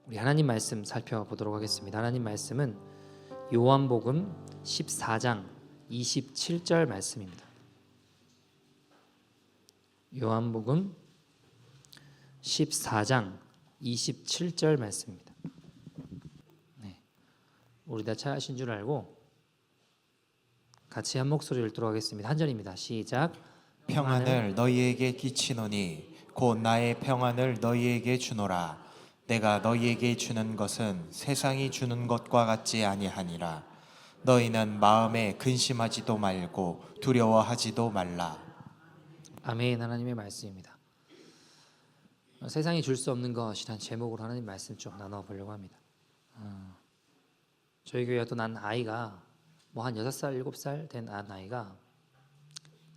우리 하나님 말씀 살펴보도록 하겠습니다. 하나님 말씀은 요한복음 14장 27절 말씀입니다. 요한복음 14장 27절 말씀입니다. 네, 우리 다 찾으신 줄 알고 같이 한 목소리를 들어가겠습니다. 한 절입니다. 시작. 평안을 너희에게 끼치노니 곧 나의 평안을 너희에게 주노라. 내가 너희에게 주는 것은 세상이 주는 것과 같지 아니하니라. 너희는 마음에 근심하지도 말고 두려워하지도 말라. 아멘. 하나님의 말씀입니다. 세상이 줄 수 없는 것이란 제목으로 하나님 말씀 좀 나눠보려고 합니다. 저희 교회 어떤 난 아이가 뭐 한 6살, 7살 된 아이가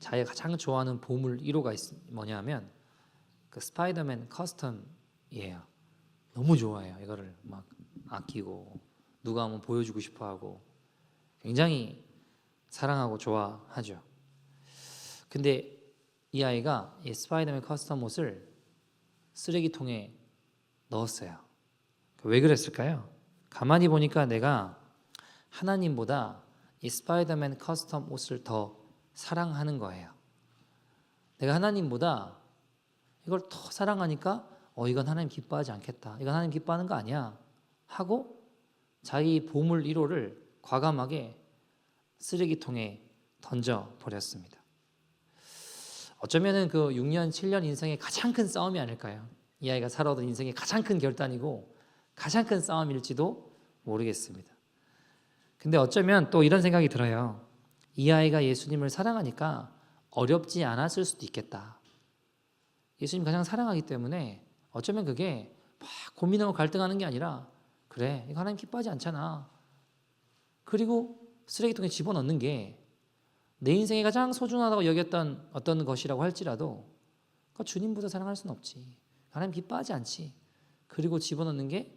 자기가 가장 좋아하는 보물 1호가 뭐냐면 그 스파이더맨 커스텀이에요. 너무 좋아해요. 이거를 막 아끼고 누가 한번 보여주고 싶어하고 굉장히 사랑하고 좋아하죠. 근데 이 아이가 이 스파이더맨 커스텀 옷을 쓰레기통에 넣었어요. 왜 그랬을까요? 가만히 보니까 내가 하나님보다 이 스파이더맨 커스텀 옷을 더 사랑하는 거예요. 내가 하나님보다 이걸 더 사랑하니까 이건 하나님 기뻐하지 않겠다. 이건 하나님 기뻐하는 거 아니야. 하고 자기 보물 1호를 과감하게 쓰레기통에 던져버렸습니다. 어쩌면 그 6년, 7년 인생의 가장 큰 싸움이 아닐까요? 이 아이가 살아오던 인생의 가장 큰 결단이고 가장 큰 싸움일지도 모르겠습니다. 근데 어쩌면 또 이런 생각이 들어요. 이 아이가 예수님을 사랑하니까 어렵지 않았을 수도 있겠다. 예수님 가장 사랑하기 때문에 어쩌면 그게 막 고민하고 갈등하는 게 아니라 그래, 이거 하나님 기뻐하지 않잖아. 그리고 쓰레기통에 집어넣는 게 내 인생에 가장 소중하다고 여겼던 어떤 것이라고 할지라도 주님보다 사랑할 수는 없지. 하나님 기뻐하지 않지. 그리고 집어넣는 게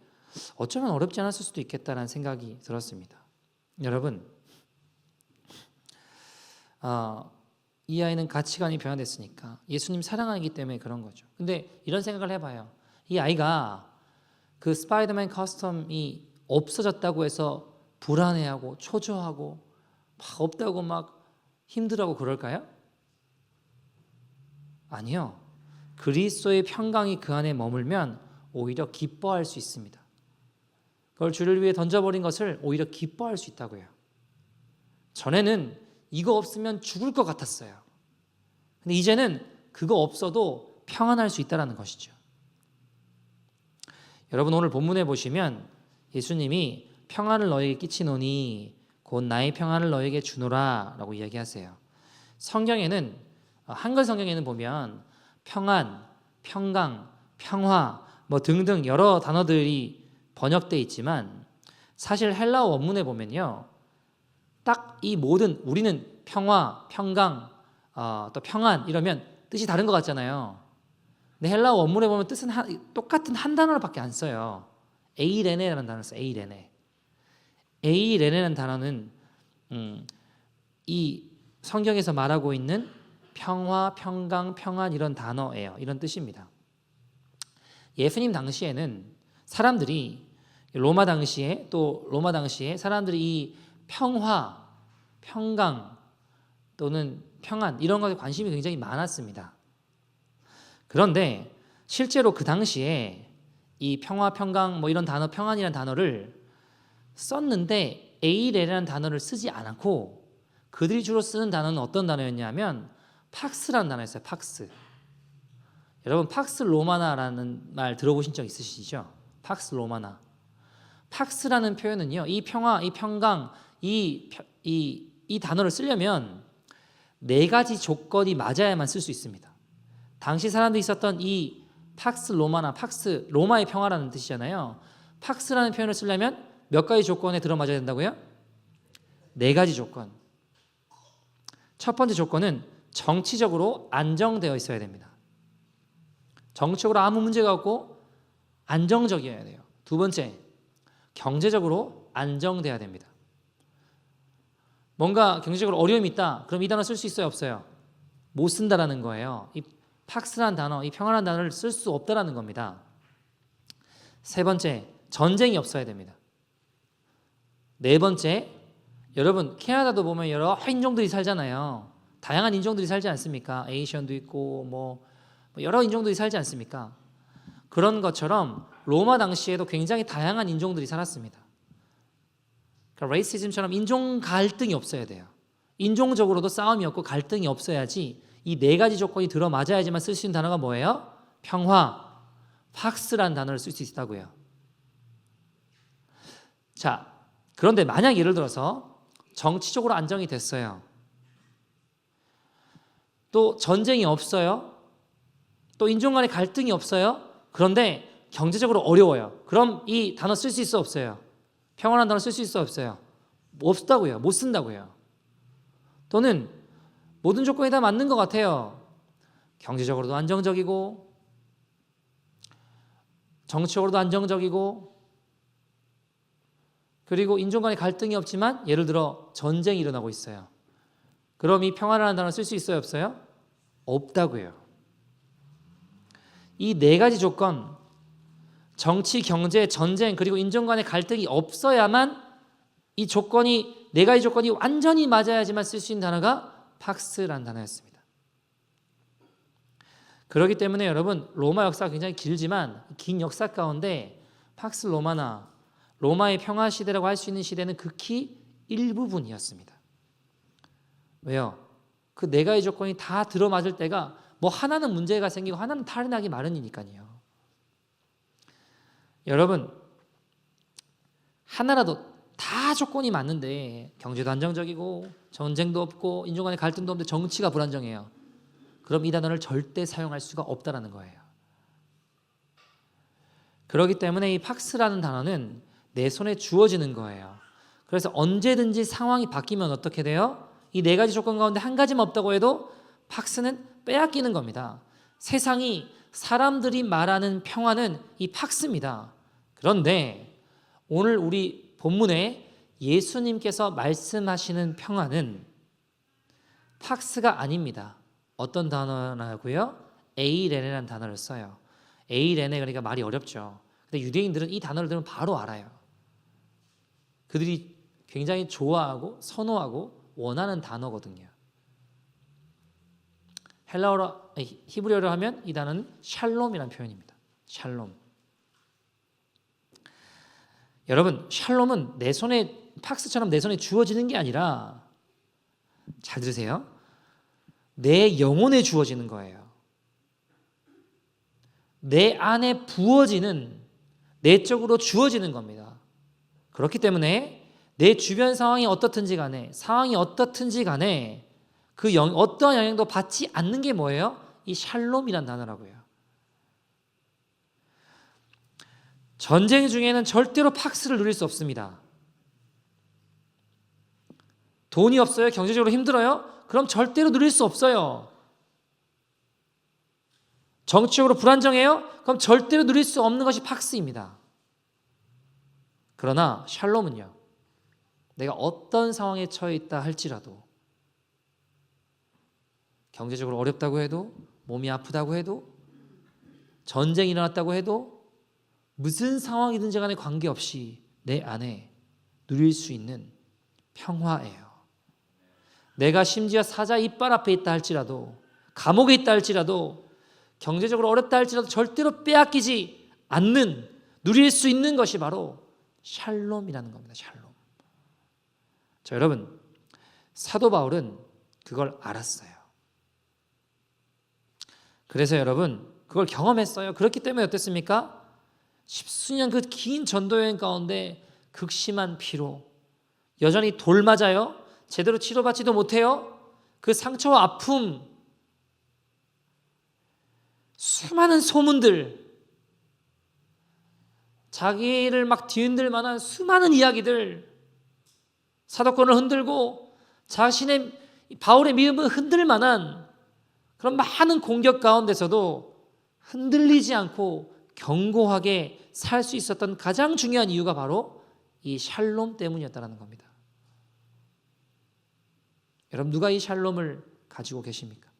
어쩌면 어렵지 않았을 수도 있겠다라는 생각이 들었습니다. 여러분, 이 아이는 가치관이 변화됐으니까 예수님 사랑하기 때문에 그런 거죠. 근데 이런 생각을 해봐요. 이 아이가 그 스파이더맨 커스텀이 없어졌다고 해서 불안해하고 초조하고 막 없다고 막 힘들어하고 그럴까요? 아니요. 그리스도의 평강이 그 안에 머물면 오히려 기뻐할 수 있습니다. 그걸 주를 위해 던져버린 것을 오히려 기뻐할 수 있다고요. 전에는 이거 없으면 죽을 것 같았어요. 근데 이제는 그거 없어도 평안할 수 있다는 것이죠. 여러분, 오늘 본문에 보시면 예수님이 평안을 너에게 끼치노니 곧 나의 평안을 너에게 주노라 라고 이야기하세요. 성경에는, 한글 성경에는 보면 평안, 평강, 평화 뭐 등등 여러 단어들이 번역되어 있지만 사실 헬라어 원문에 보면요, 딱 이 모든, 우리는 평화, 평강, 또 평안 이러면 뜻이 다른 것 같잖아요. 근데 헬라어 원문에 보면 뜻은 똑같은 한 단어밖에 안 써요. 에이레네라는 단어를 써요. 에이레네. 에이레네라는 단어는 이 성경에서 말하고 있는 평화, 평강, 평안 이런 단어예요. 이런 뜻입니다. 예수님 당시에는 사람들이 로마 당시에 사람들이 이 평화, 평강 또는 평안 이런 것에 관심이 굉장히 많았습니다. 그런데 실제로 그 당시에 이 평화, 평강 뭐 이런 단어, 평안이라는 단어를 썼는데 에이레라는 단어를 쓰지 않고 그들이 주로 쓰는 단어는 어떤 단어였냐면 팍스라는 단어였어요. 팍스. 여러분, 팍스 로마나라는 말 들어보신 적 있으시죠? 팍스 로마나. 팍스라는 표현은요, 이 평화, 이 평강, 이 단어를 쓰려면 4가지 조건이 맞아야만 쓸 수 있습니다. 당시 사람들이 있었던 이 팍스 로마나, 팍스 로마의 평화라는 뜻이잖아요. 팍스라는 표현을 쓰려면 몇 가지 조건에 들어맞아야 된다고요? 4가지 조건. 첫 번째 조건은 정치적으로 안정되어 있어야 됩니다. 정치적으로 아무 문제가 없고 안정적이어야 돼요. 두 번째, 경제적으로 안정돼야 됩니다. 뭔가 경제적으로 어려움이 있다. 그럼 이 단어 쓸 수 있어요? 없어요? 못 쓴다라는 거예요. 이 팍스란 단어, 이 평안한 단어를 쓸 수 없다라는 겁니다. 세 번째, 전쟁이 없어야 됩니다. 네 번째, 여러분 캐나다도 보면 여러 인종들이 살잖아요. 다양한 인종들이 살지 않습니까? 에이션도 있고 뭐 여러 인종들이 살지 않습니까? 그런 것처럼 로마 당시에도 굉장히 다양한 인종들이 살았습니다. 그러니까 레이시즘처럼 인종 갈등이 없어야 돼요. 인종적으로도 싸움이 없고 갈등이 없어야지 이 네 가지 조건이 들어맞아야지만 쓸 수 있는 단어가 뭐예요? 평화, 팍스라는 단어를 쓸 수 있다고요. 자, 그런데 만약 예를 들어서 정치적으로 안정이 됐어요. 또 전쟁이 없어요. 또 인종 간의 갈등이 없어요. 그런데 경제적으로 어려워요. 그럼 이 단어 쓸 수 있어 없어요? 평화라는 단어 쓸 수 있어 없어요? 없다고요. 못 쓴다고요. 또는 모든 조건이 다 맞는 것 같아요. 경제적으로도 안정적이고 정치적으로도 안정적이고 그리고 인종 간의 갈등이 없지만 예를 들어 전쟁이 일어나고 있어요. 그럼 이 평화라는 단어 쓸 수 있어요 없어요? 없다고요. 이 네 가지 조건, 정치, 경제, 전쟁 그리고 인종 간의 갈등이 없어야만 이 조건이 네 가지 조건이 완전히 맞아야지만 쓸 수 있는 단어가 팍스라는 단어였습니다. 그렇기 때문에 여러분 로마 역사가 굉장히 길지만 긴 역사 가운데 팍스 로마나 로마의 평화 시대라고 할 수 있는 시대는 극히 일부분이었습니다. 왜요? 그 네 가지 조건이 다 들어맞을 때가 뭐 하나는 문제가 생기고 하나는 탈락이 마련이니까요. 여러분 하나라도 다 조건이 맞는데 경제도 안정적이고 전쟁도 없고 인종 간의 갈등도 없는데 정치가 불안정해요. 그럼 이 단어를 절대 사용할 수가 없다라는 거예요. 그렇기 때문에 이 팍스라는 단어는 내 손에 주어지는 거예요. 그래서 언제든지 상황이 바뀌면 어떻게 돼요? 이 네 가지 조건 가운데 한 가지만 없다고 해도 팍스는 빼앗기는 겁니다. 세상이 사람들이 말하는 평화는 이 팍스입니다. 그런데 오늘 우리 본문에 예수님께서 말씀하시는 평화는 팍스가 아닙니다. 어떤 단어라고요? 에이레네라는 단어를 써요. 에이레네 그러니까 말이 어렵죠. 근데 유대인들은 이 단어를 들으면 바로 알아요. 그들이 굉장히 좋아하고 선호하고 원하는 단어거든요. 헬라어로 히브리어로 하면 이 단어는 샬롬이라는 표현입니다. 샬롬. 여러분 샬롬은 내 손에 팍스처럼 내 손에 주어지는 게 아니라 잘 들으세요. 내 영혼에 주어지는 거예요. 내 안에 부어지는 내적으로 주어지는 겁니다. 그렇기 때문에 내 주변 상황이 어떻든지 간에 그 어떠한 영향도 받지 않는 게 뭐예요? 이 샬롬이란 단어라고요. 전쟁 중에는 절대로 팍스를 누릴 수 없습니다. 돈이 없어요? 경제적으로 힘들어요? 그럼 절대로 누릴 수 없어요. 정치적으로 불안정해요? 그럼 절대로 누릴 수 없는 것이 팍스입니다. 그러나 샬롬은요. 내가 어떤 상황에 처해 있다 할지라도 경제적으로 어렵다고 해도 몸이 아프다고 해도 전쟁이 일어났다고 해도 무슨 상황이든지 간에 관계없이 내 안에 누릴 수 있는 평화예요. 내가 심지어 사자 이빨 앞에 있다 할지라도 감옥에 있다 할지라도 경제적으로 어렵다 할지라도 절대로 빼앗기지 않는 누릴 수 있는 것이 바로 샬롬이라는 겁니다. 샬롬. 자, 여러분 사도 바울은 그걸 알았어요. 그래서 여러분 그걸 경험했어요. 그렇기 때문에 어땠습니까? 십수년 그 긴 전도여행 가운데 극심한 피로 여전히 돌 맞아요. 제대로 치료받지도 못해요. 그 상처와 아픔 수많은 소문들 자기를 막 뒤흔들 만한 수많은 이야기들 사도권을 흔들고 자신의 바울의 믿음을 흔들 만한 그런 많은 공격 가운데서도 흔들리지 않고 견고하게 살 수 있었던 가장 중요한 이유가 바로 이 샬롬 때문이었다는 겁니다. 여러분 누가 이 샬롬을 가지고 계십니까?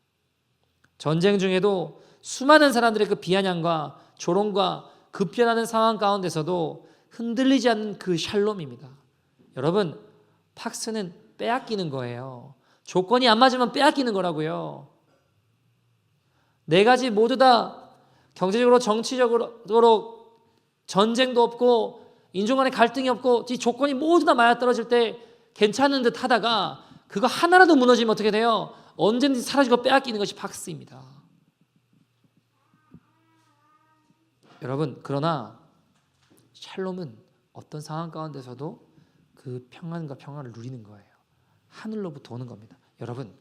전쟁 중에도 수많은 사람들의 그 비아냥과 조롱과 급변하는 상황 가운데서도 흔들리지 않는 그 샬롬입니다. 여러분, 팍스는 빼앗기는 거예요. 조건이 안 맞으면 빼앗기는 거라고요. 네 가지 모두 다 경제적으로 정치적으로 전쟁도 없고 인종 간의 갈등이 없고 이 조건이 모두 다 맞아떨어질 때 괜찮은 듯 하다가 그거 하나라도 무너지면 어떻게 돼요? 언제든지 사라지고 빼앗기는 것이 팍스입니다. 여러분, 그러나 샬롬은 어떤 상황 가운데서도 그 평안과 평안을 누리는 거예요. 하늘로부터 오는 겁니다. 여러분,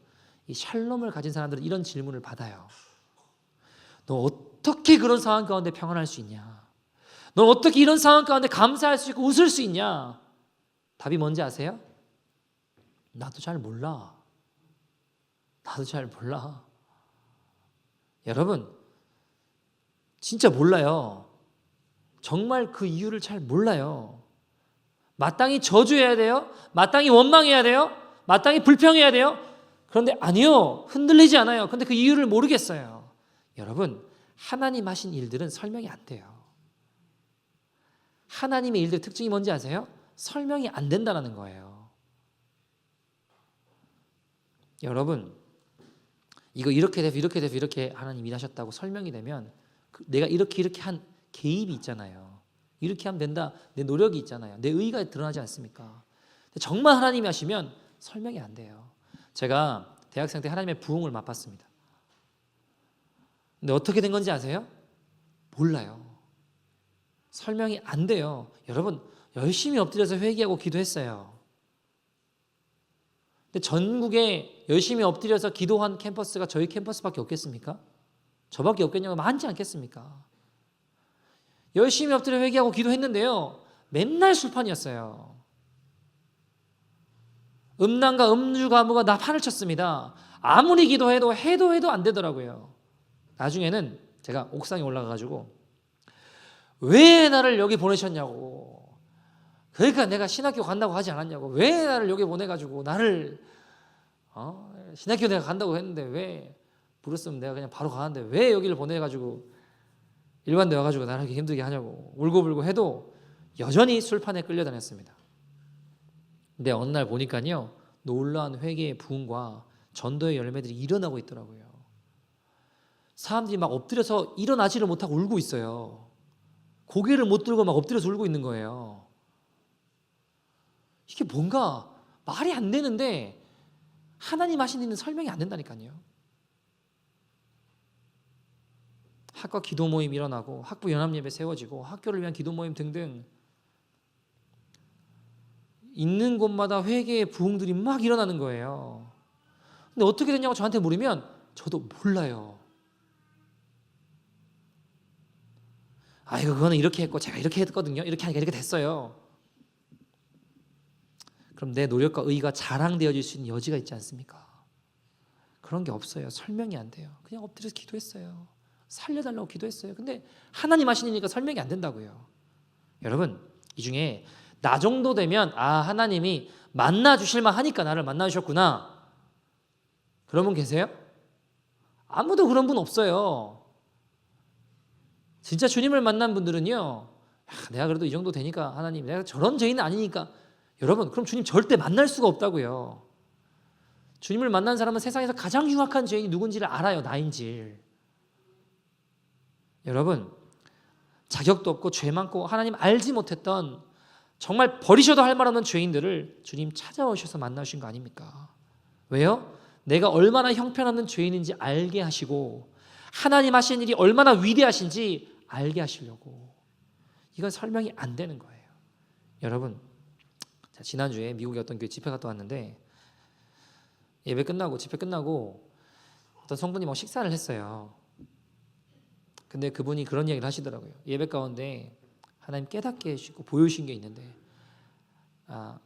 이 샬롬을 가진 사람들은 이런 질문을 받아요. 너 어떻게 그런 상황 가운데 평안할 수 있냐? 너 어떻게 이런 상황 가운데 감사할 수 있고 웃을 수 있냐? 답이 뭔지 아세요? 나도 잘 몰라. 나도 잘 몰라. 여러분, 진짜 몰라요. 정말 그 이유를 잘 몰라요. 마땅히 저주해야 돼요? 마땅히 원망해야 돼요? 마땅히 불평해야 돼요? 그런데 아니요. 흔들리지 않아요. 그런데 그 이유를 모르겠어요. 여러분, 하나님 하신 일들은 설명이 안 돼요. 하나님의 일들 특징이 뭔지 아세요? 설명이 안 된다는 거예요. 여러분, 이거 이렇게 돼서 이렇게 돼서 이렇게 하나님 일하셨다고 설명이 되면 내가 이렇게 한 개입이 있잖아요. 이렇게 하면 된다. 내 노력이 있잖아요. 내 의의가 드러나지 않습니까? 정말 하나님이 하시면 설명이 안 돼요. 제가 대학생 때 하나님의 부흥을 맛봤습니다. 근데 어떻게 된 건지 아세요? 몰라요. 설명이 안 돼요. 여러분, 열심히 엎드려서 회개하고 기도했어요. 근데 전국에 열심히 엎드려서 기도한 캠퍼스가 저희 캠퍼스밖에 없겠습니까? 저밖에 없겠냐고 많지 않겠습니까? 열심히 엎드려 회개하고 기도했는데요. 맨날 술판이었어요. 음란과 음주 가무가 나 판을 쳤습니다. 아무리 기도해도 해도 안 되더라고요. 나중에는 제가 옥상에 올라가가지고 왜 나를 여기 보내셨냐고. 그러니까 내가 신학교 간다고 하지 않았냐고. 왜 나를 여기 보내가지고 나를 신학교 내가 간다고 했는데 왜 부르으면 내가 그냥 바로 가는데 왜 여기를 보내가지고 일반대 와가지고 나를 이렇게 힘들게 하냐고 울고불고 해도 여전히 술판에 끌려다녔습니다. 근데 어느 날 보니까요, 놀라운 회개의 부흥과 전도의 열매들이 일어나고 있더라고요. 사람들이 막 엎드려서 일어나지를 못하고 울고 있어요. 고개를 못 들고 막 엎드려서 울고 있는 거예요. 이게 뭔가 말이 안 되는데 하나님 하신 일은 설명이 안 된다니까요. 학과 기도 모임 일어나고 학부 연합 예배 세워지고 학교를 위한 기도 모임 등등 있는 곳마다 회개의 부흥들이 막 일어나는 거예요. 근데 어떻게 됐냐고 저한테 물으면 저도 몰라요. 그거는 이렇게 했고 제가 이렇게 했거든요. 이렇게 하니까 이렇게 됐어요. 그럼 내 노력과 의의가 자랑되어질 수 있는 여지가 있지 않습니까? 그런 게 없어요. 설명이 안 돼요. 그냥 엎드려서 기도했어요. 살려달라고 기도했어요. 근데 하나님 하시니까 설명이 안 된다고요. 여러분, 이 중에 나 정도 되면 하나님이 만나주실만 하니까 나를 만나주셨구나. 그런 분 계세요? 아무도 그런 분 없어요. 진짜 주님을 만난 분들은요, 내가 그래도 이 정도 되니까 하나님, 내가 저런 죄인은 아니니까. 여러분, 그럼 주님 절대 만날 수가 없다고요. 주님을 만난 사람은 세상에서 가장 흉악한 죄인이 누군지를 알아요. 나인지. 여러분, 자격도 없고 죄 많고 하나님 알지 못했던 정말 버리셔도 할 말 없는 죄인들을 주님 찾아오셔서 만나신 거 아닙니까? 왜요? 내가 얼마나 형편없는 죄인인지 알게 하시고 하나님 하신 일이 얼마나 위대하신지 알게 하시려고. 이건 설명이 안 되는 거예요. 여러분, 지난주에 미국의 어떤 교회 집회 갔다 왔는데 예배 끝나고 집회 끝나고 어떤 성도님 막 식사를 했어요. 근데 그분이 그런 이야기를 하시더라고요. 예배 가운데 하나님 깨닫게 해주시고 보여주신 게 있는데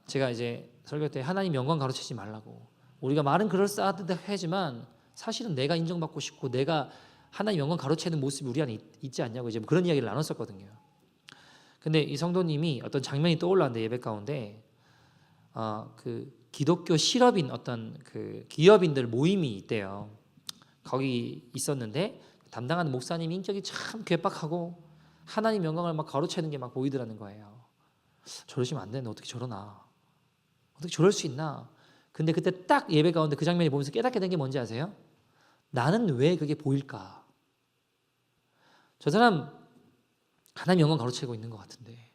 제가 이제 설교 때 하나님 영광 가로채지 말라고. 우리가 말은 그럴싸하지만 사실은 내가 인정받고 싶고 내가 하나님 영광 가로채는 모습이 우리 안에 있지 않냐고 이제 그런 이야기를 나눴었거든요. 근데 이 성도님이 어떤 장면이 떠올랐는데 예배 가운데 그 기독교 실업인 어떤 그 기업인들 모임이 있대요. 거기 있었는데 담당하는 목사님 인격이 참 괴팍하고 하나님 영광을 막 가로채는 게 막 보이더라는 거예요. 저러시면 안 되는데 어떻게 저러나? 어떻게 저럴 수 있나? 근데 그때 딱 예배 가운데 그 장면이 보면서 깨닫게 된 게 뭔지 아세요? 나는 왜 그게 보일까? 저 사람 하나님 영광 가로채고 있는 것 같은데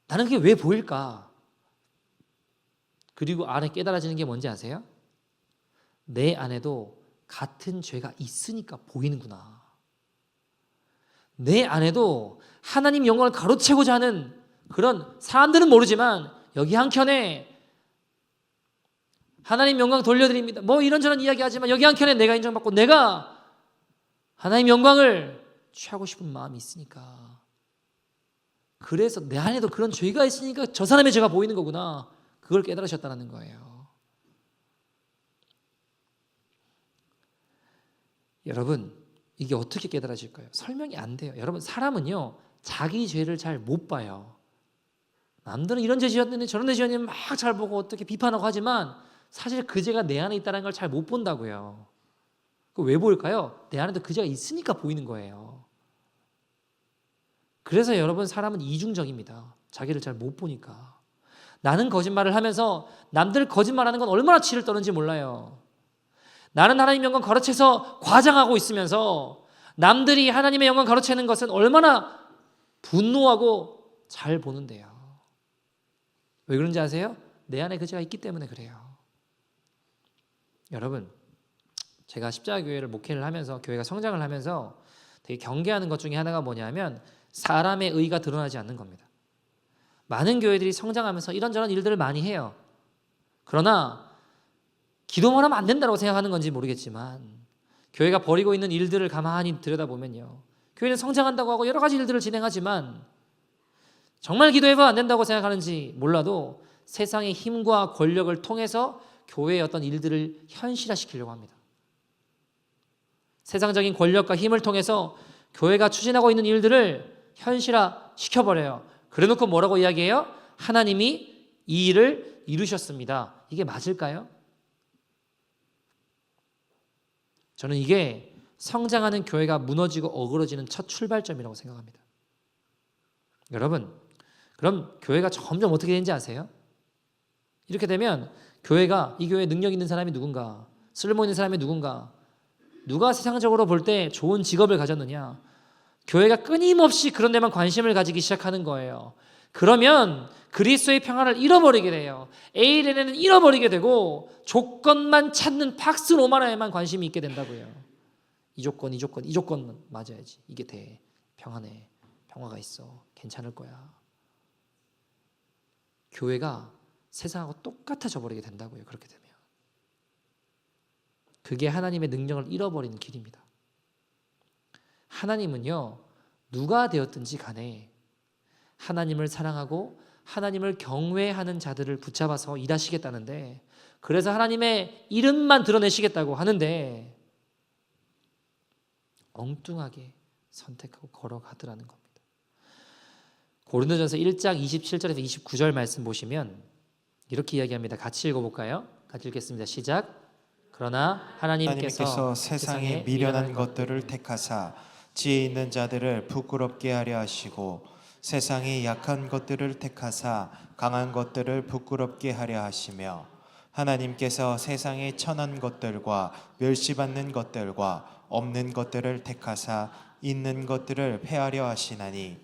나는 그게 왜 보일까? 그리고 안에 깨달아지는 게 뭔지 아세요? 내 안에도 같은 죄가 있으니까 보이는구나. 내 안에도 하나님 영광을 가로채고자 하는 그런 사람들은 모르지만 여기 한켠에 하나님 영광 돌려드립니다. 뭐 이런저런 이야기하지만 여기 한켠에 내가 인정받고 내가 하나님 영광을 취하고 싶은 마음이 있으니까 그래서 내 안에도 그런 죄가 있으니까 저 사람의 죄가 보이는 거구나. 그걸 깨달으셨다는 거예요. 여러분 이게 어떻게 깨달아질까요? 설명이 안 돼요. 여러분 사람은요 자기 죄를 잘 못 봐요. 남들은 이런 죄 지었는데 저런 죄 지었는데 막 잘 보고 어떻게 비판하고 하지만 사실 그 죄가 내 안에 있다는 걸 잘 못 본다고요. 그 왜 보일까요? 내 안에도 그 죄가 있으니까 보이는 거예요. 그래서 여러분 사람은 이중적입니다. 자기를 잘 못 보니까. 나는 거짓말을 하면서 남들 거짓말하는 건 얼마나 치를 떠는지 몰라요. 나는 하나님 영광 가로채서 과장하고 있으면서 남들이 하나님의 영광 가로채는 것은 얼마나 분노하고 잘 보는데요. 왜 그런지 아세요? 내 안에 그 죄가 있기 때문에 그래요. 여러분 제가 십자가교회를 목회를 하면서 교회가 성장을 하면서 되게 경계하는 것 중에 하나가 뭐냐면 사람의 의가 드러나지 않는 겁니다. 많은 교회들이 성장하면서 이런저런 일들을 많이 해요. 그러나 기도만 하면 안 된다고 생각하는 건지 모르겠지만 교회가 벌이고 있는 일들을 가만히 들여다보면요. 교회는 성장한다고 하고 여러 가지 일들을 진행하지만 정말 기도해봐 안 된다고 생각하는지 몰라도 세상의 힘과 권력을 통해서 교회의 어떤 일들을 현실화시키려고 합니다. 세상적인 권력과 힘을 통해서 교회가 추진하고 있는 일들을 현실화시켜버려요. 그래놓고 뭐라고 이야기해요? 하나님이 이 일을 이루셨습니다. 이게 맞을까요? 저는 이게 성장하는 교회가 무너지고 어그러지는 첫 출발점이라고 생각합니다. 여러분, 그럼 교회가 점점 어떻게 되는지 아세요? 이렇게 되면 교회가 이 교회에 능력 있는 사람이 누군가, 쓸모 있는 사람이 누군가, 누가 세상적으로 볼 때 좋은 직업을 가졌느냐, 교회가 끊임없이 그런 데만 관심을 가지기 시작하는 거예요. 그러면 그리스도의 평화를 잃어버리게 돼요. 에이레네는 잃어버리게 되고 조건만 찾는 팍스 로마나에만 관심이 있게 된다고요. 이 조건만 맞아야지. 이게 돼. 평화네. 평화가 있어. 괜찮을 거야. 교회가 세상하고 똑같아져 버리게 된다고요. 그렇게 되면. 그게 하나님의 능력을 잃어버리는 길입니다. 하나님은요, 누가 되었든지 간에 하나님을 사랑하고 하나님을 경외하는 자들을 붙잡아서 일하시겠다는데, 그래서 하나님의 이름만 드러내시겠다고 하는데 엉뚱하게 선택하고 걸어가더라는 겁니다. 고린도전서 1장 27절에서 29절 말씀 보시면 이렇게 이야기합니다. 같이 읽어볼까요? 같이 읽겠습니다. 시작. 그러나 하나님께서 세상에 미련한 것들을 택하사 지혜 있는 자들을 부끄럽게 하려 하시고 세상에 약한 것들을 택하사 강한 것들을 부끄럽게 하려 하시며 하나님께서 세상에 천한 것들과 멸시받는 것들과 없는 것들을 택하사 있는 것들을 폐하려 하시나니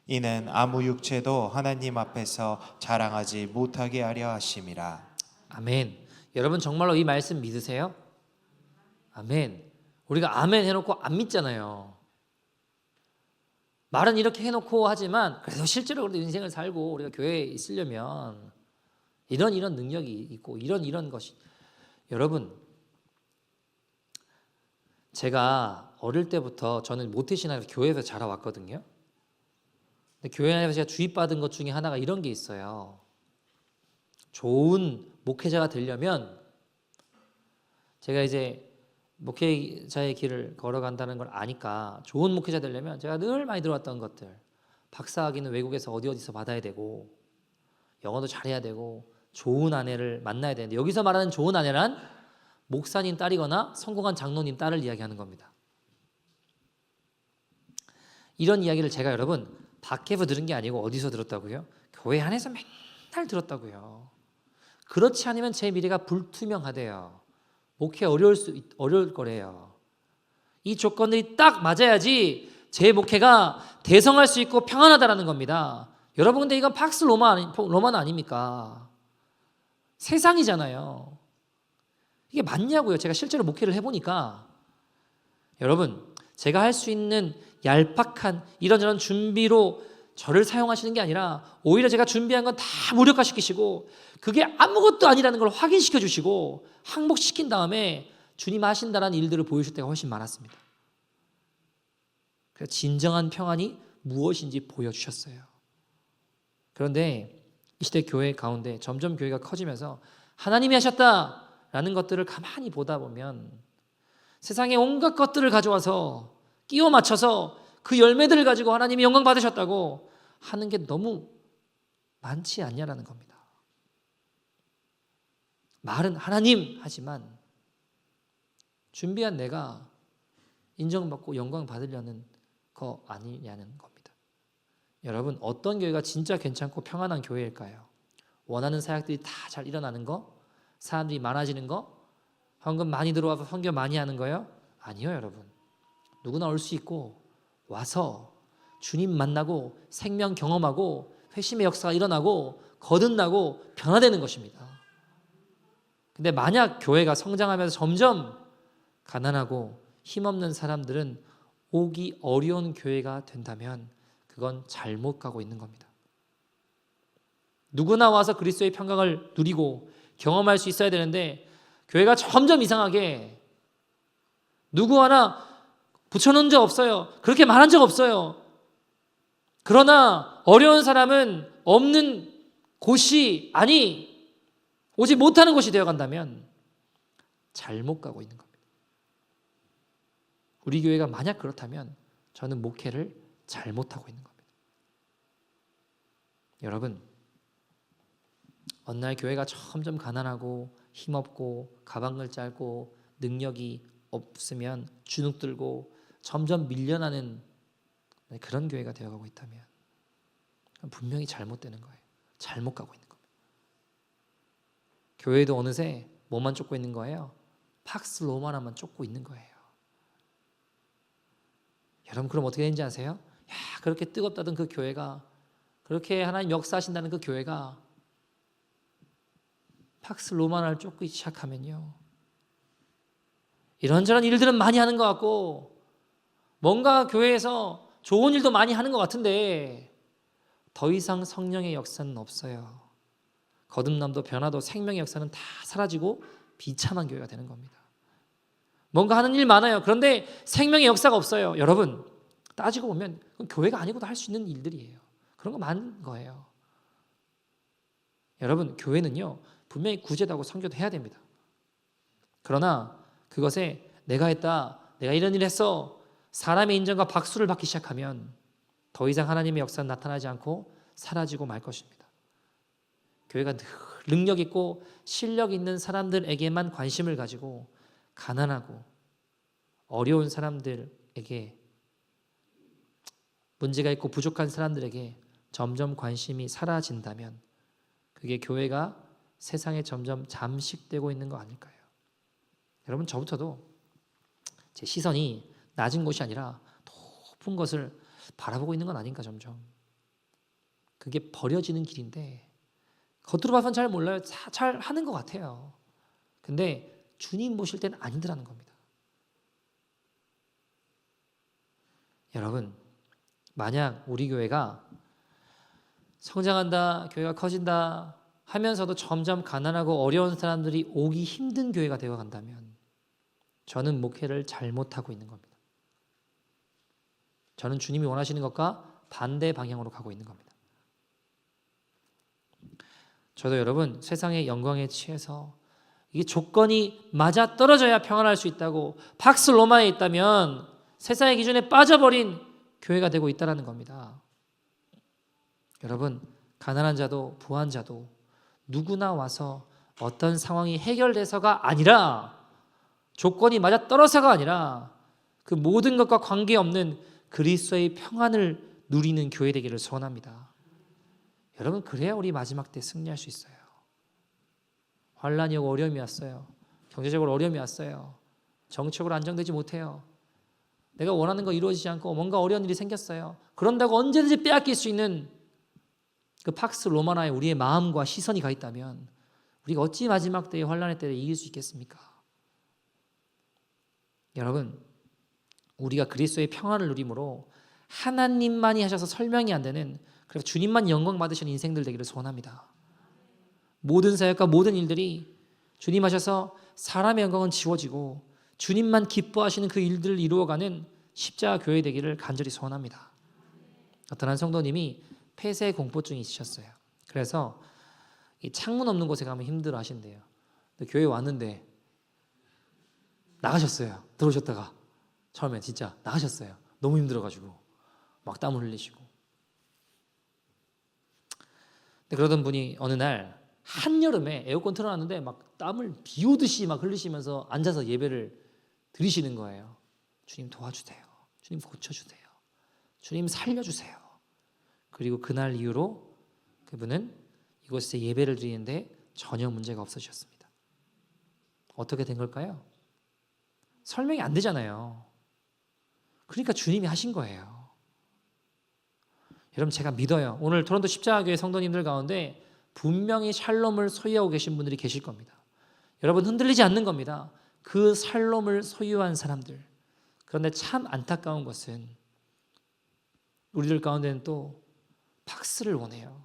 이는 아무 육체도 하나님 앞에서 자랑하지 못하게 하려 하심이라. 아멘. 여러분 정말로 이 말씀 믿으세요? 아멘. 우리가 아멘 해놓고 안 믿잖아요. 말은 이렇게 해놓고 하지만 그래도 실제로 그래도 인생을 살고 우리가 교회에 있으려면 이런 능력이 있고 이런 것이. 여러분 제가 어릴 때부터 저는 모태신앙에서 교회에서 자라왔거든요. 근데 교회 안에서 제가 주입받은 것 중에 하나가 이런 게 있어요. 좋은 목회자가 되려면 제가 이제 목회자의 길을 걸어간다는 걸 아니까 좋은 목회자 되려면 제가 늘 많이 들어왔던 것들, 박사학위는 외국에서 어디서 받아야 되고 영어도 잘해야 되고 좋은 아내를 만나야 되는데, 여기서 말하는 좋은 아내란 목사님 딸이거나 성공한 장로님 딸을 이야기하는 겁니다. 이런 이야기를 제가 여러분 밖에서 들은 게 아니고 어디서 들었다고요? 교회 안에서 맨날 들었다고요. 그렇지 않으면 제 미래가 불투명하대요. 목회 어려울 거래요. 이 조건들이 딱 맞아야지 제 목회가 대성할 수 있고 평안하다라는 겁니다. 여러분, 근데 이건 팍스 로만 아닙니까? 세상이잖아요. 이게 맞냐고요. 제가 실제로 목회를 해보니까 여러분, 제가 할 수 있는 얄팍한 이런저런 준비로 저를 사용하시는 게 아니라 오히려 제가 준비한 건 다 무력화시키시고 그게 아무것도 아니라는 걸 확인시켜 주시고 항복시킨 다음에 주님 하신다는 일들을 보여줄 때가 훨씬 많았습니다. 그래서 진정한 평안이 무엇인지 보여주셨어요. 그런데 이 시대 교회 가운데 점점 교회가 커지면서 하나님이 하셨다라는 것들을 가만히 보다 보면 세상에 온갖 것들을 가져와서 끼워 맞춰서 그 열매들을 가지고 하나님이 영광 받으셨다고 하는 게 너무 많지 않냐라는 겁니다. 말은 하나님 하지만 준비한 내가 인정받고 영광 받으려는 거 아니냐는 겁니다. 여러분, 어떤 교회가 진짜 괜찮고 평안한 교회일까요? 원하는 사역들이 다 잘 일어나는 거? 사람들이 많아지는 거? 헌금 많이 들어와서 선교 많이 하는 거요? 아니요, 여러분. 누구나 올 수 있고 와서 주님 만나고 생명 경험하고 회심의 역사가 일어나고 거듭나고 변화되는 것입니다. 근데 만약 교회가 성장하면서 점점 가난하고 힘없는 사람들은 오기 어려운 교회가 된다면 그건 잘못 가고 있는 겁니다. 누구나 와서 그리스도의 평강을 누리고 경험할 수 있어야 되는데 교회가 점점 이상하게 누구 하나 붙여놓은 적 없어요. 그렇게 말한 적 없어요. 그러나 어려운 사람은 없는 곳이 오지 못하는 곳이 되어간다면 잘못 가고 있는 겁니다. 우리 교회가 만약 그렇다면 저는 목회를 잘못하고 있는 겁니다. 여러분, 어느 날 교회가 점점 가난하고 힘없고 가방을 짧고 능력이 없으면 주눅들고 점점 밀려나는 그런 교회가 되어가고 있다면 분명히 잘못되는 거예요. 잘못 가고 있는 겁니다. 교회도 어느새 뭐만 쫓고 있는 거예요? 팍스 로마나만 쫓고 있는 거예요. 여러분, 그럼 어떻게 되는지 아세요? 그렇게 뜨겁다던 그 교회가, 그렇게 하나님 역사하신다는 그 교회가 팍스 로마나를 쫓기 시작하면요, 이런저런 일들은 많이 하는 것 같고 뭔가 교회에서 좋은 일도 많이 하는 것 같은데 더 이상 성령의 역사는 없어요. 거듭남도 변화도 생명의 역사는 다 사라지고 비참한 교회가 되는 겁니다. 뭔가 하는 일 많아요. 그런데 생명의 역사가 없어요. 여러분, 따지고 보면 그건 교회가 아니고도 할 수 있는 일들이에요. 그런 거 많은 거예요. 여러분, 교회는요 분명히 구제하고 선교도 해야 됩니다. 그러나 그것에 내가 했다, 내가 이런 일을 했어, 사람의 인정과 박수를 받기 시작하면 더 이상 하나님의 역사는 나타나지 않고 사라지고 말 것입니다. 교회가 늘 능력 있고 실력 있는 사람들에게만 관심을 가지고 가난하고 어려운 사람들에게, 문제가 있고 부족한 사람들에게 점점 관심이 사라진다면 그게 교회가 세상에 점점 잠식되고 있는 거 아닐까요? 여러분, 저부터도 제 시선이 낮은 곳이 아니라 높은 것을 바라보고 있는 건 아닌가 점점. 그게 버려지는 길인데 겉으로 봐서는 잘 몰라요. 잘 하는 것 같아요. 근데 주님 보실 때는 아니더라는 겁니다. 여러분, 만약 우리 교회가 성장한다, 교회가 커진다 하면서도 점점 가난하고 어려운 사람들이 오기 힘든 교회가 되어간다면 저는 목회를 잘못하고 있는 겁니다. 저는 주님이 원하시는 것과 반대 방향으로 가고 있는 겁니다. 저도 여러분, 세상의 영광에 취해서 이게 조건이 맞아 떨어져야 평안할 수 있다고 팍스 로마에 있다면 세상의 기준에 빠져버린 교회가 되고 있다는 겁니다. 여러분, 가난한 자도 부한 자도 누구나 와서 어떤 상황이 해결돼서가 아니라, 조건이 맞아 떨어져서가 아니라 그 모든 것과 관계없는 그리스도의 평안을 누리는 교회 되기를 소원합니다. 여러분, 그래야 우리 마지막 때 승리할 수 있어요. 환란이 오고 어려움이 왔어요. 경제적으로 어려움이 왔어요. 정치적으로 안정되지 못해요. 내가 원하는 거 이루어지지 않고 뭔가 어려운 일이 생겼어요. 그런다고 언제든지 빼앗길 수 있는 그 팍스 로마나에 우리의 마음과 시선이 가 있다면 우리가 어찌 마지막 때의 환란의 때를 이길 수 있겠습니까? 여러분, 우리가 그리스도의 평안을 누림으로 하나님만이 하셔서 설명이 안 되는, 그래서 주님만 영광 받으시는 인생들 되기를 소원합니다. 모든 사역과 모든 일들이 주님 하셔서 사람의 영광은 지워지고 주님만 기뻐하시는 그 일들을 이루어가는 십자가 교회 되기를 간절히 소원합니다. 어떤 한 성도님이 폐쇄 공포증이 있으셨어요. 그래서 이 창문 없는 곳에 가면 힘들어 하신대요. 근데 교회 왔는데 나가셨어요. 들어오셨다가 처음에 진짜 나가셨어요. 너무 힘들어가지고 막 땀을 흘리시고. 근데 그러던 분이 어느 날 한여름에 에어컨 틀어놨는데 막 땀을 비 오듯이 막 흘리시면서 앉아서 예배를 드리시는 거예요. 주님 도와주세요. 주님 고쳐주세요. 주님 살려주세요. 그리고 그날 이후로 그분은 이곳에서 예배를 드리는데 전혀 문제가 없으셨습니다. 어떻게 된 걸까요? 설명이 안 되잖아요. 그러니까 주님이 하신 거예요. 여러분, 제가 믿어요. 오늘 토론토 십자가교회 성도님들 가운데 분명히 샬롬을 소유하고 계신 분들이 계실 겁니다. 여러분, 흔들리지 않는 겁니다. 그 샬롬을 소유한 사람들. 그런데 참 안타까운 것은 우리들 가운데는 또 팍스를 원해요.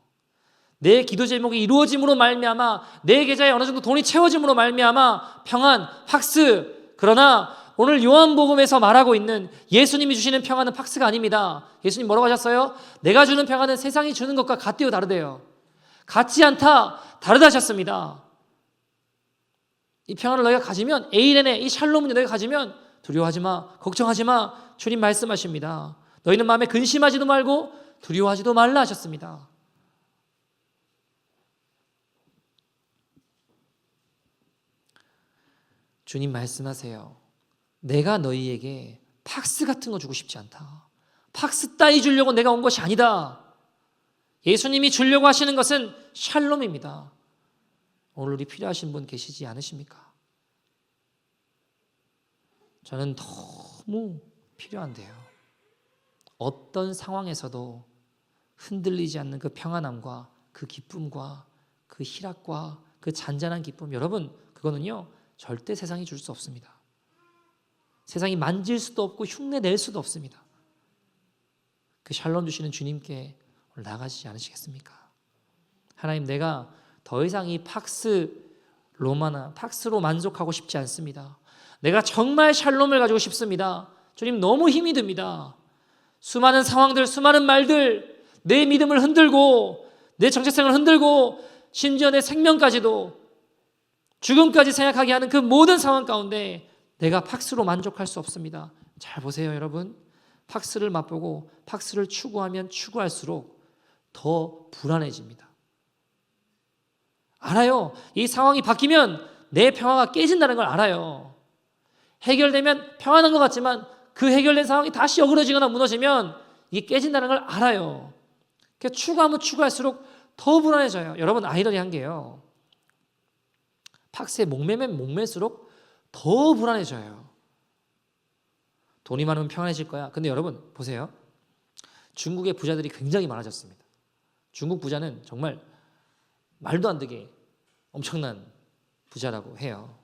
내 기도 제목이 이루어짐으로 말미암아, 내 계좌에 어느 정도 돈이 채워짐으로 말미암아 평안, 팍스. 그러나 오늘 요한복음에서 말하고 있는 예수님이 주시는 평안은 팍스가 아닙니다. 예수님 뭐라고 하셨어요? 내가 주는 평안은 세상이 주는 것과 같대요, 다르대요. 같지 않다, 다르다 하셨습니다. 이 평안을 너희가 가지면, 에이레네, 이 샬롬을 너희가 가지면 두려워하지 마, 걱정하지 마. 주님 말씀하십니다. 너희는 마음에 근심하지도 말고 두려워하지도 말라 하셨습니다. 주님 말씀하세요. 내가 너희에게 팍스 같은 거 주고 싶지 않다. 팍스 따위 주려고 내가 온 것이 아니다. 예수님이 주려고 하시는 것은 샬롬입니다. 오늘 우리 필요하신 분 계시지 않으십니까? 저는 너무 필요한데요. 어떤 상황에서도 흔들리지 않는 그 평안함과 그 기쁨과 그 희락과 그 잔잔한 기쁨, 여러분, 그거는요 절대 세상이 줄 수 없습니다. 세상이 만질 수도 없고 흉내 낼 수도 없습니다. 그 샬롬 주시는 주님께 오늘 나가시지 않으시겠습니까? 하나님, 내가 더 이상 이 팍스 로마나 팍스로 만족하고 싶지 않습니다. 내가 정말 샬롬을 가지고 싶습니다. 주님, 너무 힘이 듭니다. 수많은 상황들, 수많은 말들, 내 믿음을 흔들고 내 정체성을 흔들고 심지어 내 생명까지도 죽음까지 생각하게 하는 그 모든 상황 가운데 내가 팍스로 만족할 수 없습니다. 잘 보세요, 여러분. 팍스를 맛보고 팍스를 추구하면 추구할수록 더 불안해집니다. 알아요. 이 상황이 바뀌면 내 평화가 깨진다는 걸 알아요. 해결되면 평안한 것 같지만 그 해결된 상황이 다시 어그러지거나 무너지면 이게 깨진다는 걸 알아요. 그러니까 추구하면 추구할수록 더 불안해져요. 여러분, 아이러니한 게요, 팍스에 목매면 목맬수록 더 불안해져요. 돈이 많으면 평안해질 거야. 근데 여러분 보세요. 중국의 부자들이 굉장히 많아졌습니다. 중국 부자는 정말 말도 안 되게 엄청난 부자라고 해요.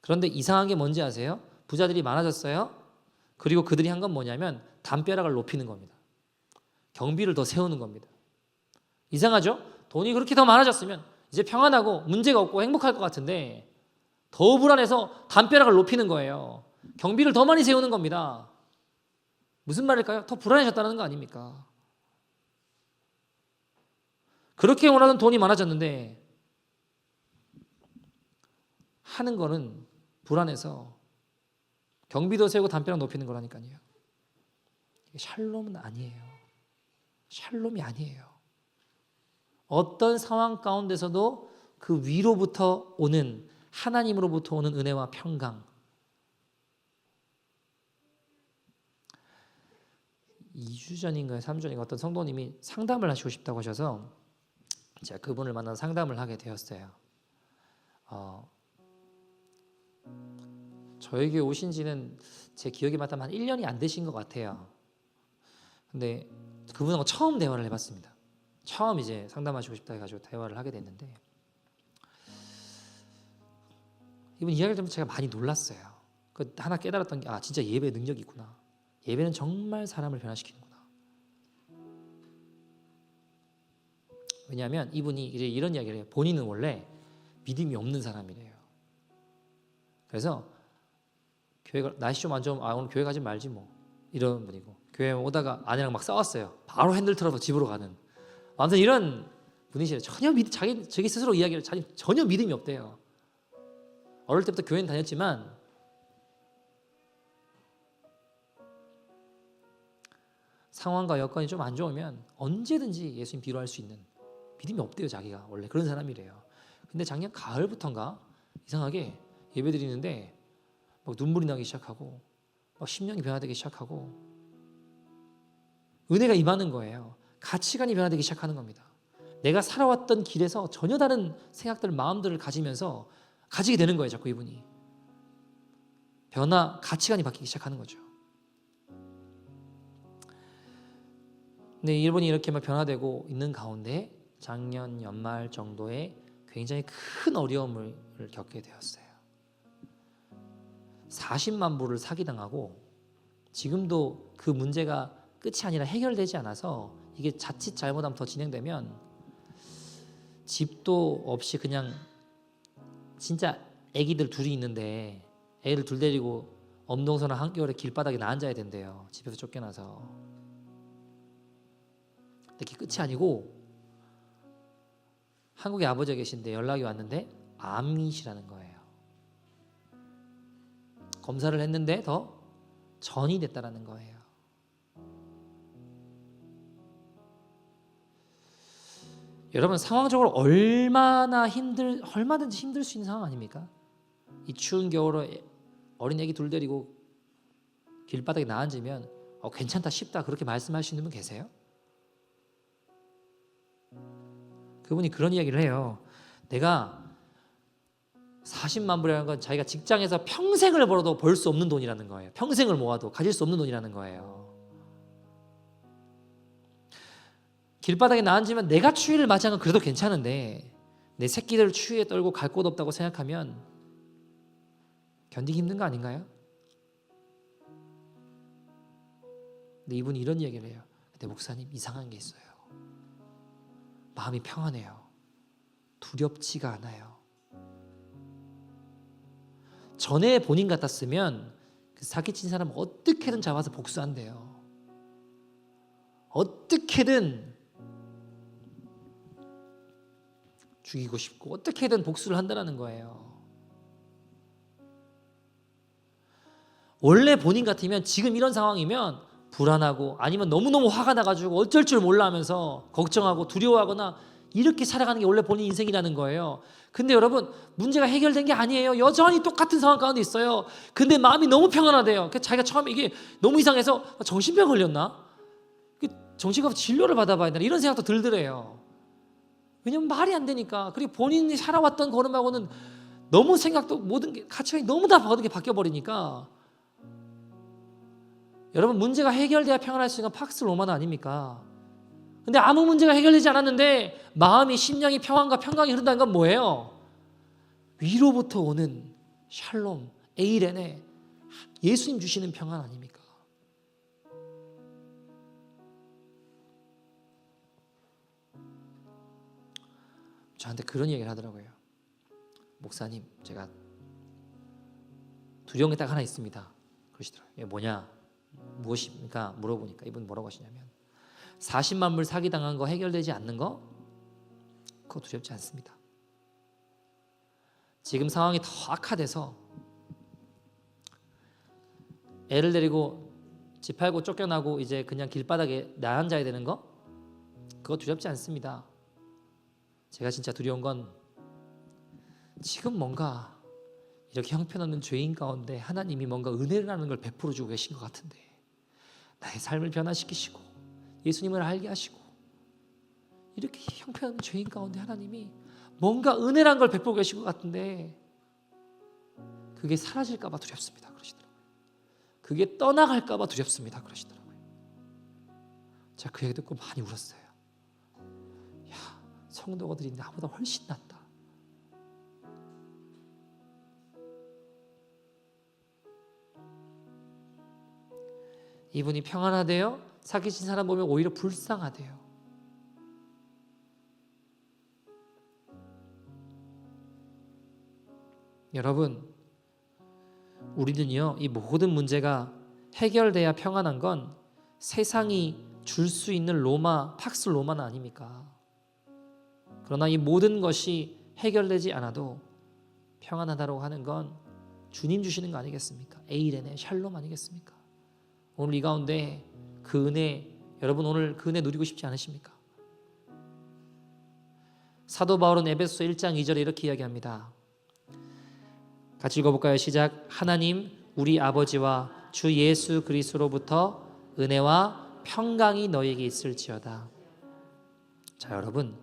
그런데 이상한 게 뭔지 아세요? 부자들이 많아졌어요. 그리고 그들이 한 건 뭐냐면 담벼락을 높이는 겁니다. 경비를 더 세우는 겁니다. 이상하죠? 돈이 그렇게 더 많아졌으면 이제 평안하고 문제가 없고 행복할 것 같은데 더 불안해서 담벼락을 높이는 거예요. 경비를 더 많이 세우는 겁니다. 무슨 말일까요? 더 불안해졌다는 거 아닙니까? 그렇게 원하던 돈이 많아졌는데 하는 거는 불안해서 경비도 세우고 담벼락 높이는 거라니까요. 이게 샬롬은 아니에요. 샬롬이 아니에요. 어떤 상황 가운데서도 그 위로부터 오는, 하나님으로부터 오는 은혜와 평강, 2주 전인가요? 3주 전인가 어떤 성도님이 상담을 하시고 싶다고 하셔서 제가 그분을 만나서 상담을 하게 되었어요. 저에게 오신 지는 제 기억에 맞다면 한 1년이 안 되신 것 같아요. 근데 그분하고 처음 대화를 해봤습니다. 처음 이제 상담하시고 싶다 해가지고 대화를 하게 됐는데 이분 이야기를 들으면서 제가 많이 놀랐어요. 그 하나 깨달았던 게 진짜 예배 능력이 있구나. 예배는 정말 사람을 변화시키는구나. 왜냐하면 이분이 이제 이런 이야기를 해요. 본인은 원래 믿음이 없는 사람이래요. 그래서 교회가 날씨 좀 안 좋으면 오늘 교회 가지 말지 뭐 이런 분이고 교회 오다가 아내랑 막 싸웠어요. 바로 핸들 틀어서 집으로 가는. 아무튼 이런 분이시래요. 전혀 자기 스스로 이야기를 전혀 믿음이 없대요. 어릴 때부터 교회는 다녔지만 상황과 여건이 좀 안 좋으면 언제든지 예수님 비로할 수 있는 믿음이 없대요. 자기가 원래 그런 사람이래요. 근데 작년 가을부터인가 이상하게 예배 드리는데 막 눈물이 나기 시작하고 막 심령이 변화되기 시작하고 은혜가 임하는 거예요. 가치관이 변화되기 시작하는 겁니다. 내가 살아왔던 길에서 전혀 다른 생각들, 마음들을 가지게 되는 거예요. 자꾸 이분이 가치관이 바뀌기 시작하는 거죠. 근데 이분이 이렇게 막 변화되고 있는 가운데 작년 연말 정도에 굉장히 큰 어려움을 겪게 되었어요. 40만 불을 사기당하고 지금도 그 문제가 끝이 아니라 해결되지 않아서 이게 자칫 잘못하면 더 진행되면 집도 없이 그냥 진짜 애기들 둘이 있는데 애를 둘 데리고 엄동선한 한겨울에 길바닥에 나 앉아야 된대요. 집에서 쫓겨나서. 근데 그게 끝이 아니고 한국에 아버지가 계신데 연락이 왔는데 암이시라는 거예요. 검사를 했는데 더 전이 됐다라는 거예요. 여러분 상황적으로 얼마든지 힘들 수 있는 상황 아닙니까? 이 추운 겨울에 어린 애기 둘 데리고 길바닥에 나앉으면 괜찮다 쉽다 그렇게 말씀하시는 분 계세요? 그분이 그런 이야기를 해요. 내가 40만 불이라는 건 자기가 직장에서 평생을 벌어도 벌 수 없는 돈이라는 거예요. 평생을 모아도 가질 수 없는 돈이라는 거예요. 길바닥에 나앉으면 내가 추위를 맞이하는 건 그래도 괜찮은데 내 새끼들 추위에 떨고 갈 곳 없다고 생각하면 견디기 힘든 거 아닌가요? 근데 이분이 이런 얘기를 해요. 근데 목사님 이상한 게 있어요. 마음이 평안해요. 두렵지가 않아요. 전에 본인 같았으면 그 사기친 사람 어떻게든 잡아서 복수한대요. 어떻게든 죽이고 싶고 어떻게든 복수를 한다는 거예요. 원래 본인 같으면 지금 이런 상황이면 불안하고 아니면 너무너무 화가 나가지고 어쩔 줄 몰라 하면서 걱정하고 두려워하거나 이렇게 살아가는 게 원래 본인 인생이라는 거예요. 근데 여러분 문제가 해결된 게 아니에요. 여전히 똑같은 상황 가운데 있어요. 근데 마음이 너무 평안하대요. 자기가 처음에 이게 너무 이상해서 정신병 걸렸나? 정신과 진료를 받아봐야 되나? 이런 생각도 들더래요. 왜냐면 말이 안 되니까. 그리고 본인이 살아왔던 걸음하고는 너무 생각도 모든 게 가치관이 너무 다 모든 게 바뀌어버리니까 여러분 문제가 해결돼야 평안할 수 있는 건 팍스 로마나 아닙니까? 근데 아무 문제가 해결되지 않았는데 마음이 심령이 평안과 평강이 흐른다는 건 뭐예요? 위로부터 오는 샬롬, 에이레네 예수님 주시는 평안 아닙니까? 저한테 그런 얘기를 하더라고요. 목사님 제가 두려운 게 딱 하나 있습니다. 그러시더라고요. 이게 뭐냐? 무엇입니까? 물어보니까 이분 뭐라고 하시냐면 40만 불 사기당한 거 해결되지 않는 거 그거 두렵지 않습니다. 지금 상황이 더 악화돼서 애를 데리고 집 팔고 쫓겨나고 이제 그냥 길바닥에 나앉아야 되는 거 그거 두렵지 않습니다. 제가 진짜 두려운 건 지금 뭔가 이렇게 형편없는 죄인 가운데 하나님이 뭔가 은혜라는 걸 베풀어 주고 계신 것 같은데 나의 삶을 변화시키시고 예수님을 알게 하시고 이렇게 형편없는 죄인 가운데 하나님이 뭔가 은혜란 걸 베풀고 계신 것 같은데 그게 사라질까 봐 두렵습니다 그러시더라고요. 그게 떠나갈까 봐 두렵습니다 그러시더라고요. 제가 그 얘기 듣고 많이 울었어요. 야, 성도들이 나보다 훨씬 낫다. 이분이 평안하대요? 사귀신 사람 보면 오히려 불쌍하대요. 여러분, 우리는요, 이 모든 문제가 해결돼야 평안한 건 세상이 줄 수 있는 팍스 로마는 아닙니까? 그러나 이 모든 것이 해결되지 않아도 평안하다고 하는 건 주님 주시는 거 아니겠습니까? 에이레네, 샬롬 아니겠습니까? 오늘 이 가운데 그 은혜, 여러분 오늘 그 은혜 누리고 싶지 않으십니까? 사도 바울은 에베소서 1장 2절에 이렇게 이야기합니다. 같이 읽어볼까요? 시작. 하나님 우리 아버지와 주 예수 그리스도로부터 은혜와 평강이 너에게 있을지어다. 자, 여러분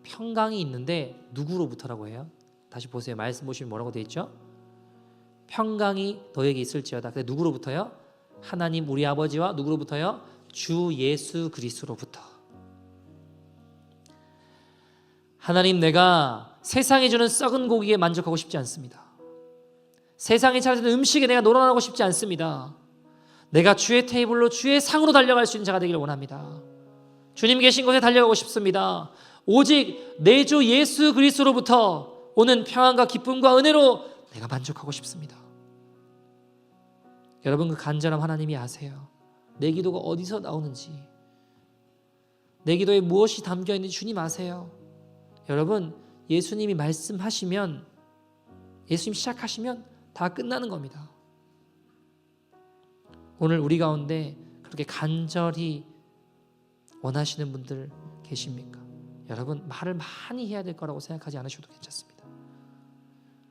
평강이 있는데 누구로부터라고 해요? 다시 보세요. 말씀 보시면 뭐라고 되어 있죠? 평강이 너에게 있을지어다. 근데 누구로부터요? 하나님 우리 아버지와 누구로부터요? 주 예수 그리스도로부터. 하나님, 내가 세상이 주는 썩은 고기에 만족하고 싶지 않습니다. 세상이 차려주는 음식에 내가 놀아나고 싶지 않습니다. 내가 주의 테이블로 주의 상으로 달려갈 수 있는 자가 되기를 원합니다. 주님 계신 곳에 달려가고 싶습니다. 오직 내 주 예수 그리스도로부터 오는 평안과 기쁨과 은혜로 내가 만족하고 싶습니다. 여러분, 그 간절함 하나님이 아세요. 내 기도가 어디서 나오는지, 내 기도에 무엇이 담겨 있는지 주님 아세요. 여러분, 예수님이 말씀하시면, 예수님 시작하시면 다 끝나는 겁니다. 오늘 우리 가운데 그렇게 간절히 원하시는 분들 계십니까? 여러분, 말을 많이 해야 될 거라고 생각하지 않으셔도 괜찮습니다.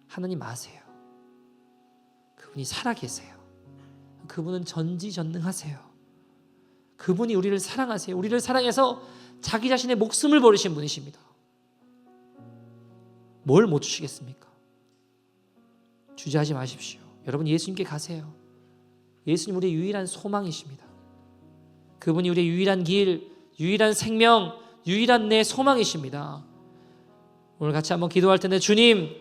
하나님 아세요. 그분이 살아계세요. 그분은 전지전능하세요. 그분이 우리를 사랑하세요. 우리를 사랑해서 자기 자신의 목숨을 버리신 분이십니다. 뭘 못 주시겠습니까? 주저하지 마십시오. 여러분, 예수님께 가세요. 예수님 우리의 유일한 소망이십니다. 그분이 우리의 유일한 길, 유일한 생명, 유일한 내 소망이십니다. 오늘 같이 한번 기도할 텐데, 주님,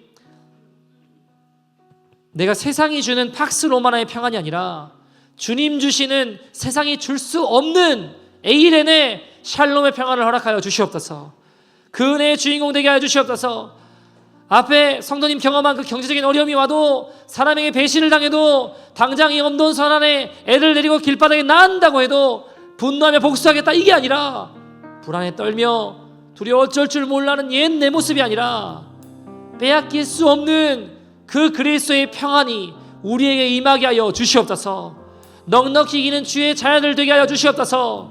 내가 세상이 주는 팍스 로마나의 평안이 아니라 주님 주시는 세상이 줄 수 없는 에이렌의 샬롬의 평안을 허락하여 주시옵소서. 그 은혜의 주인공 되게 하여 주시옵소서. 앞에 성도님 경험한 그 경제적인 어려움이 와도, 사람에게 배신을 당해도, 당장 이 엄돈 선 안에 애들 데리고 길바닥에 나앉는다고 해도 분노하며 복수하겠다, 이게 아니라 불안에 떨며 두려워 어쩔 줄 몰라는 옛 내 모습이 아니라 빼앗길 수 없는 그 그리스도의 평안이 우리에게 임하게 하여 주시옵소서. 넉넉히 이기는 주의 자녀들 되게 하여 주시옵소서.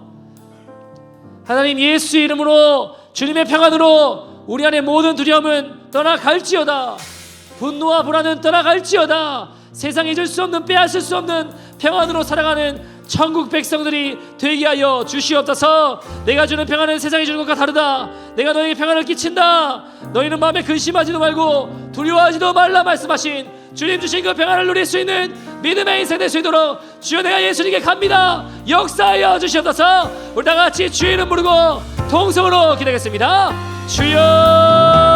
하나님, 예수의 이름으로, 주님의 평안으로 우리 안에 모든 두려움은 떠나갈지어다. 분노와 불안은 떠나갈지어다. 세상에 줄 수 없는, 빼앗을 수 없는 평안으로 살아가는 천국 백성들이 되게 하여 주시옵소서. 내가 주는 평안은 세상이 주는 것과 다르다. 내가 너에게 평안을 끼친다. 너희는 마음에 근심하지도 말고 두려워하지도 말라 말씀하신 주님 주신 그 평안을 누릴 수 있는 믿음의 인생 될 수 있도록 주여, 내가 예수님께 갑니다. 역사하여 주시옵소서. 우리 다 같이 주의 이름 부르고 통성으로 기도하겠습니다. 주여.